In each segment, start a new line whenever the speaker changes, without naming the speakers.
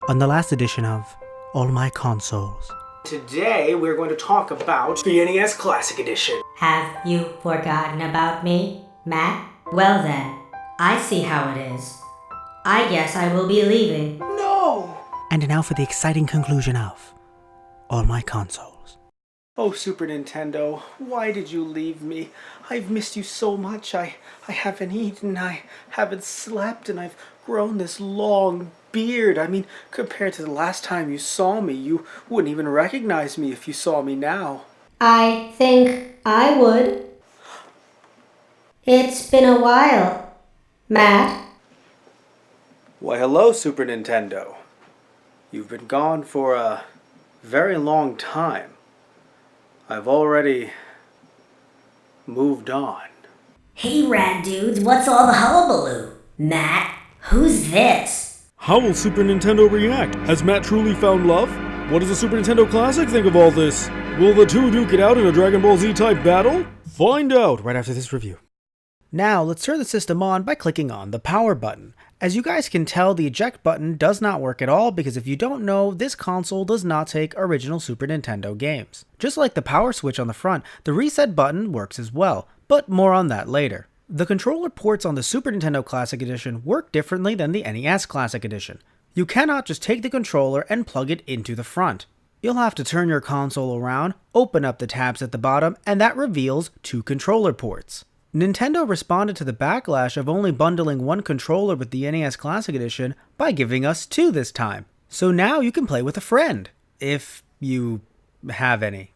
on the last edition of All My Consoles.
Today we're going to talk about the NES Classic Edition.
Have you forgotten about me, Matt? Well then, I see how it is. I guess I will be leaving.
No!
And now for the exciting conclusion of All My Consoles.
Oh, Super Nintendo, why did you leave me? I've missed you so much. I haven't eaten, I haven't slept, and I've grown this long beard. I mean, compared to the last time you saw me, you wouldn't even recognize me if you saw me now.
I think I would. It's been a while, Matt.
Why, hello, Super Nintendo. You've been gone for a very long time. I've already moved on.
Hey, rad dudes, what's all the hullabaloo? Matt, who's this?
How will Super Nintendo react? Has Matt truly found love? What does the Super Nintendo Classic think of all this? Will the two duke it out in a Dragon Ball Z type battle? Find out right after this review.
Now let's turn the system on by clicking on the power button. As you guys can tell, the eject button does not work at all because if you don't know, this console does not take original Super Nintendo games. Just like the power switch on the front, the reset button works as well, but more on that later. The controller ports on the Super Nintendo Classic Edition work differently than the NES Classic Edition. You cannot just take the controller and plug it into the front. You'll have to turn your console around, open up the tabs at the bottom, and that reveals two controller ports. Nintendo responded to the backlash of only bundling one controller with the NES Classic Edition by giving us two this time. So now you can play with a friend, if you have any.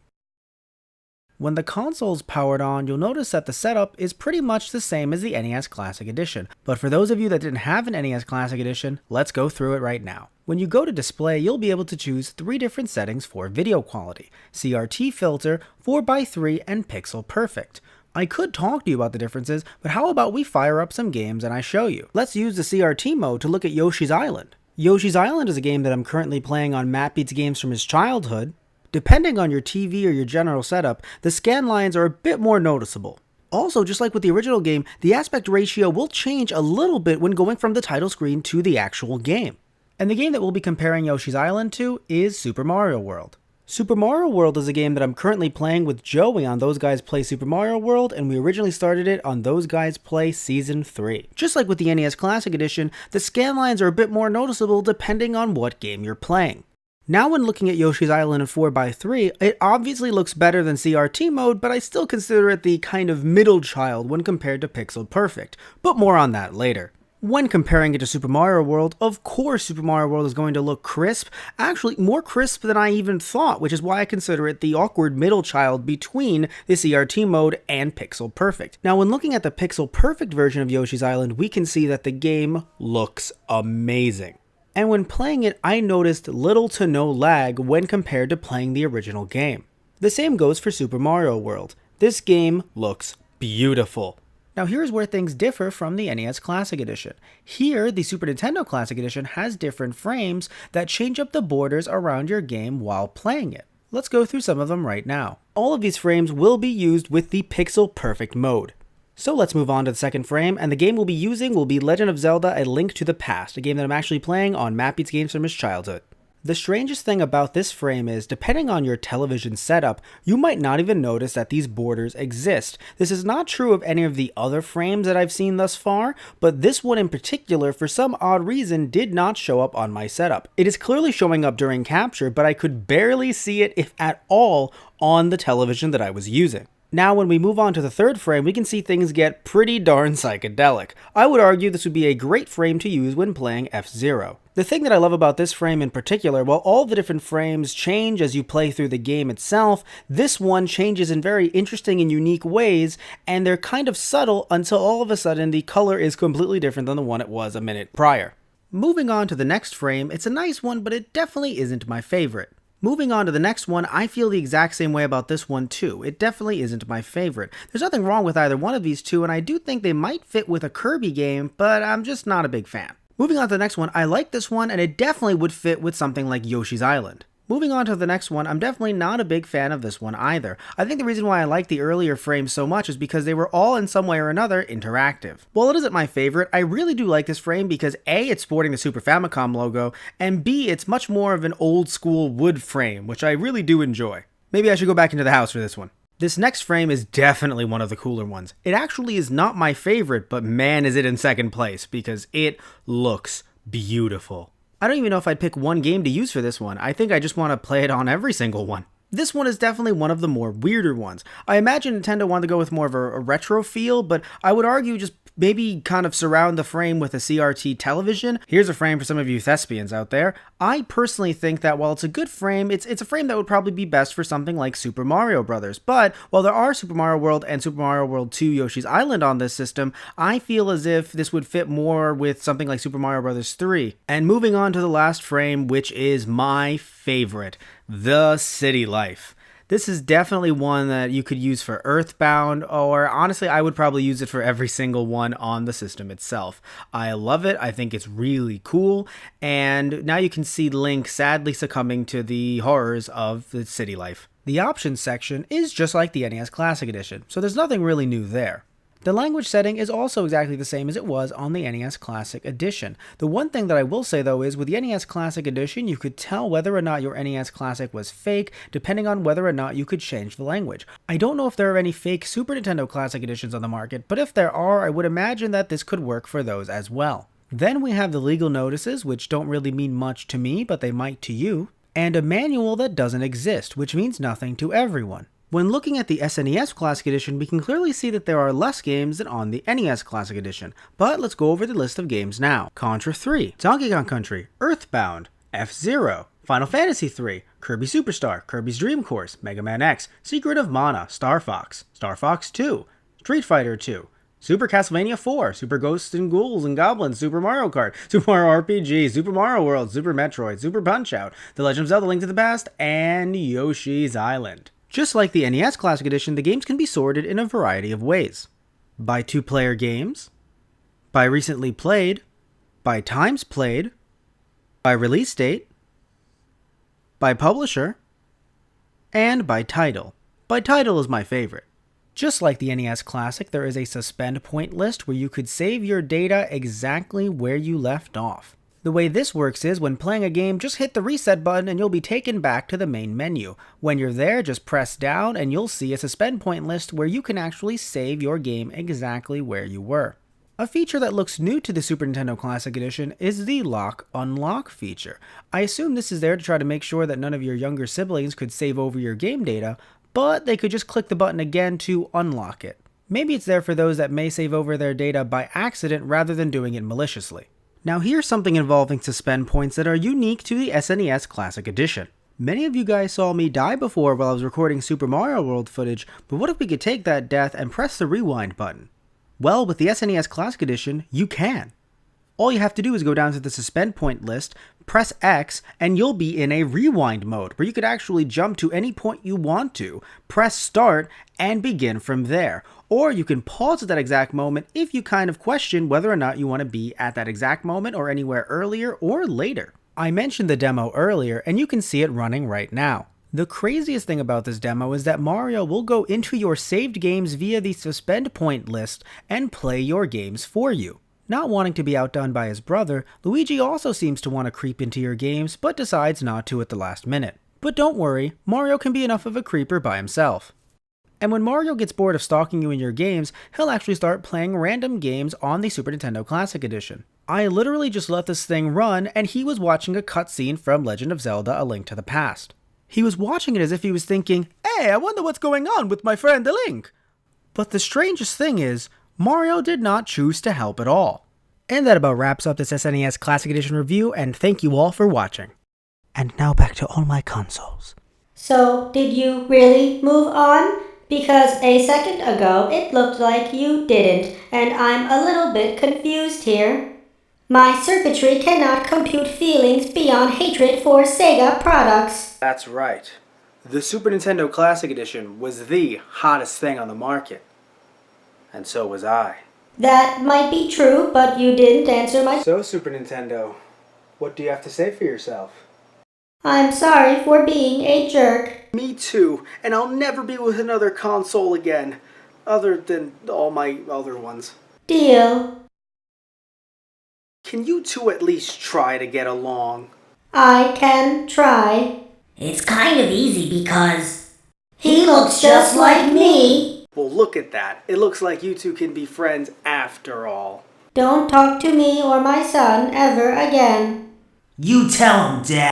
When the console's powered on, you'll notice that the setup is pretty much the same as the NES Classic Edition. But for those of you that didn't have an NES Classic Edition, let's go through it right now. When you go to display, you'll be able to choose three different settings for video quality: CRT filter, 4:3, and pixel perfect. I could talk to you about the differences, but how about we fire up some games and I show you. Let's use the CRT mode to look at Yoshi's Island. Yoshi's Island is a game that I'm currently playing on Matt Beats Games from his childhood. Depending on your TV or your general setup, the scan lines are a bit more noticeable. Also, just like with the original game, the aspect ratio will change a little bit when going from the title screen to the actual game. And the game that we'll be comparing Yoshi's Island to is Super Mario World. Super Mario World is a game that I'm currently playing with Joey on Those Guys Play Super Mario World, and we originally started it on Those Guys Play Season 3. Just like with the NES Classic Edition, the scan lines are a bit more noticeable depending on what game you're playing. Now when looking at Yoshi's Island in 4:3, it obviously looks better than CRT mode, but I still consider it the kind of middle child when compared to Pixel Perfect, but more on that later. When comparing it to Super Mario World, of course Super Mario World is going to look crisp, actually more crisp than I even thought, which is why I consider it the awkward middle child between the CRT mode and Pixel Perfect. Now when looking at the Pixel Perfect version of Yoshi's Island, we can see that the game looks amazing. And when playing it, I noticed little to no lag when compared to playing the original game. The same goes for Super Mario World. This game looks beautiful. Now here's where things differ from the NES Classic Edition. Here, the Super Nintendo Classic Edition has different frames that change up the borders around your game while playing it. Let's go through some of them right now. All of these frames will be used with the Pixel Perfect mode. So let's move on to the second frame, and the game we'll be using will be Legend of Zelda: A Link to the Past, a game that I'm actually playing on Matt Beats Games from his childhood. The strangest thing about this frame is, depending on your television setup, you might not even notice that these borders exist. This is not true of any of the other frames that I've seen thus far, but this one in particular, for some odd reason, did not show up on my setup. It is clearly showing up during capture, but I could barely see it, if at all, on the television that I was using. Now when we move on to the third frame, we can see things get pretty darn psychedelic. I would argue this would be a great frame to use when playing F-Zero. The thing that I love about this frame in particular, while all the different frames change as you play through the game itself, this one changes in very interesting and unique ways, and they're kind of subtle until all of a sudden the color is completely different than the one it was a minute prior. Moving on to the next frame, it's a nice one, but it definitely isn't my favorite. Moving on to the next one, I feel the exact same way about this one too. It definitely isn't my favorite. There's nothing wrong with either one of these two, and I do think they might fit with a Kirby game, but I'm just not a big fan. Moving on to the next one, I like this one, and it definitely would fit with something like Yoshi's Island. Moving on to the next one, I'm definitely not a big fan of this one either. I think the reason why I like the earlier frames so much is because they were all in some way or another interactive. While it isn't my favorite, I really do like this frame because A, it's sporting the Super Famicom logo, and B, it's much more of an old school wood frame, which I really do enjoy. Maybe I should go back into the house for this one. This next frame is definitely one of the cooler ones. It actually is not my favorite, but man is it in second place because it looks beautiful. I don't even know if I'd pick one game to use for this one. I think I just want to play it on every single one. This one is definitely one of the more weirder ones. I imagine Nintendo wanted to go with more of a retro feel, but I would argue just maybe kind of surround the frame with a CRT television. Here's a frame for some of you thespians out there. I personally think that while it's a good frame, it's a frame that would probably be best for something like Super Mario Bros. But while there are Super Mario World and Super Mario World 2 Yoshi's Island on this system, I feel as if this would fit more with something like Super Mario Bros. 3. And moving on to the last frame, which is my favorite, the City Life. This is definitely one that you could use for Earthbound, or honestly, I would probably use it for every single one on the system itself. I love it. I think it's really cool. And now you can see Link sadly succumbing to the horrors of the city life. The options section is just like the NES Classic Edition, so there's nothing really new there. The language setting is also exactly the same as it was on the NES Classic Edition. The one thing that I will say though is with the NES Classic Edition, you could tell whether or not your NES Classic was fake depending on whether or not you could change the language. I don't know if there are any fake Super Nintendo Classic Editions on the market, but if there are, I would imagine that this could work for those as well. Then we have the legal notices, which don't really mean much to me, but they might to you, and a manual that doesn't exist, which means nothing to everyone. When looking at the SNES Classic Edition, we can clearly see that there are less games than on the NES Classic Edition, but let's go over the list of games now. Contra 3, Donkey Kong Country, Earthbound, F-Zero, Final Fantasy 3, Kirby Superstar, Kirby's Dream Course, Mega Man X, Secret of Mana, Star Fox 2, Street Fighter 2, Super Castlevania 4, Super Ghosts and Ghouls and Goblins, Super Mario Kart, Super Mario RPG, Super Mario World, Super Metroid, Super Punch-Out, The Legend of Zelda: Link to the Past, and Yoshi's Island. Just like the NES Classic Edition, the games can be sorted in a variety of ways. By two-player games, by recently played, by times played, by release date, by publisher, and by title. By title is my favorite. Just like the NES Classic, there is a suspend point list where you could save your data exactly where you left off. The way this works is when playing a game, just hit the reset button and you'll be taken back to the main menu. When you're there, just press down and you'll see a suspend point list where you can actually save your game exactly where you were. A feature that looks new to the Super Nintendo Classic Edition is the Lock Unlock feature. I assume this is there to try to make sure that none of your younger siblings could save over your game data, but they could just click the button again to unlock it. Maybe it's there for those that may save over their data by accident rather than doing it maliciously. Now here's something involving suspend points that are unique to the SNES Classic Edition. Many of you guys saw me die before while I was recording Super Mario World footage, but what if we could take that death and press the rewind button? Well, with the SNES Classic Edition, you can. All you have to do is go down to the suspend point list, press X, and you'll be in a rewind mode, where you could actually jump to any point you want to, press start, and begin from there. Or you can pause at that exact moment if you kind of question whether or not you want to be at that exact moment or anywhere earlier or later. I mentioned the demo earlier, and you can see it running right now. The craziest thing about this demo is that Mario will go into your saved games via the suspend point list and play your games for you. Not wanting to be outdone by his brother, Luigi also seems to want to creep into your games, but decides not to at the last minute. But don't worry, Mario can be enough of a creeper by himself. And when Mario gets bored of stalking you in your games, he'll actually start playing random games on the Super Nintendo Classic Edition. I literally just let this thing run, and he was watching a cutscene from Legend of Zelda: A Link to the Past. He was watching it as if he was thinking, "Hey, I wonder what's going on with my friend Link." But the strangest thing is, Mario did not choose to help at all. And that about wraps up this SNES Classic Edition review, and thank you all for watching. And now back to all my consoles.
So, did you really move on? Because a second ago it looked like you didn't, and I'm a little bit confused here. My circuitry cannot compute feelings beyond hatred for Sega products.
That's right. The Super Nintendo Classic Edition was the hottest thing on the market. And so was I.
That might be true, but you didn't answer my...
So, Super Nintendo, what do you have to say for yourself?
I'm sorry for being a jerk.
Me too, and I'll never be with another console again, other than all my other ones.
Deal.
Can you two at least try to get along?
I can try.
It's kind of easy because he looks just like me.
Well, look at that. It looks like you two can be friends after all.
Don't talk to me or my son ever again.
You tell him, Dad.